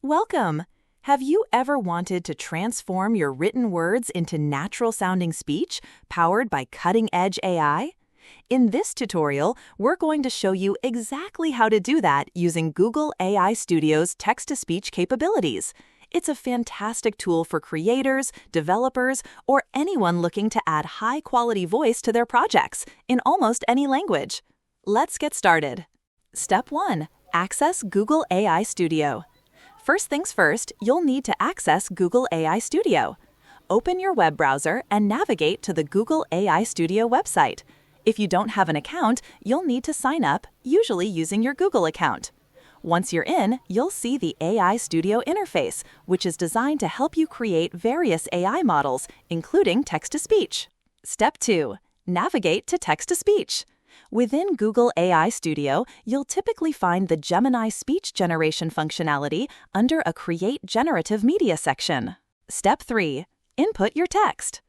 Welcome! Have you ever wanted to transform your written words into natural-sounding speech powered by cutting-edge AI? In this tutorial, we're going to show you exactly how to do that using Google AI Studio's text-to-speech capabilities. It's a fantastic tool for creators, developers, or anyone looking to add high-quality voice to their projects in almost any language. Let's get started. Step 1. Access Google AI Studio. First things first, you'll need to access Google AI Studio. Open your web browser and navigate to the Google AI Studio website. If you don't have an account, you'll need to sign up, usually using your Google account. Once you're in, you'll see the AI Studio interface, which is designed to help you create various AI models, including text-to-speech. Step 2. Navigate to text-to-speech. Within Google AI Studio, you'll typically find the Gemini speech generation functionality under a Create Generative Media section. Step 3. Input your text.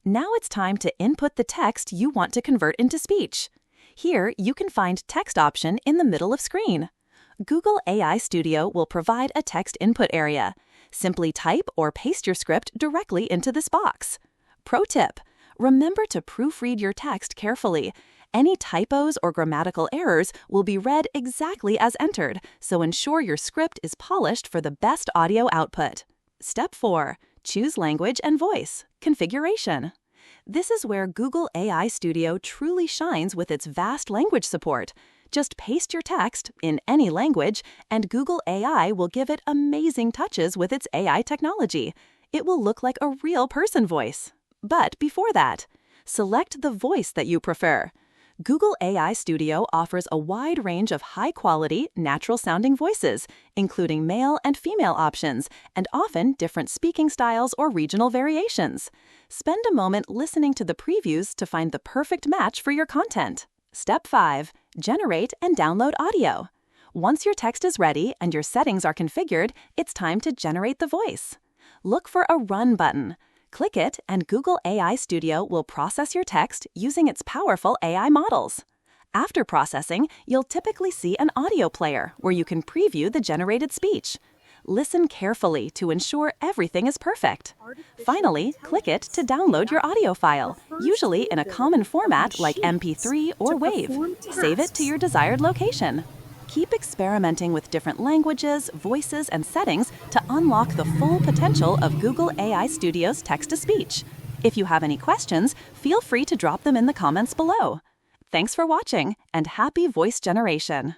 Now it's time to input the text you want to convert into speech. Here, you can find Text option in the middle of screen. Google AI Studio will provide a text input area. Simply type or paste your script directly into this box. Pro tip: remember to proofread your text carefully. Any typos or grammatical errors will be read exactly as entered, so ensure your script is polished for the best audio output. Step 4. Choose language and voice. Configuration. This is where Google AI Studio truly shines with its vast language support. Just paste your text in any language, and Google AI will give it amazing touches with its AI technology. It will look like a real person voice. But before that, select the voice that you prefer. Google AI Studio offers a wide range of high-quality, natural-sounding voices, including male and female options, and often different speaking styles or regional variations. Spend a moment listening to the previews to find the perfect match for your content. Step 5. Generate and download audio. Once your text is ready and your settings are configured, it's time to generate the voice. Look for a Run button. Click it, and Google AI Studio will process your text using its powerful AI models. After processing, you'll typically see an audio player where you can preview the generated speech. Listen carefully to ensure everything is perfect. Finally, click it to download your audio file, usually in a common format like MP3 or WAV. Save it to your desired location. Keep experimenting with different languages, voices, and settings to unlock the full potential of Google AI Studio's text-to-speech. If you have any questions, feel free to drop them in the comments below. Thanks for watching, and happy voice generation!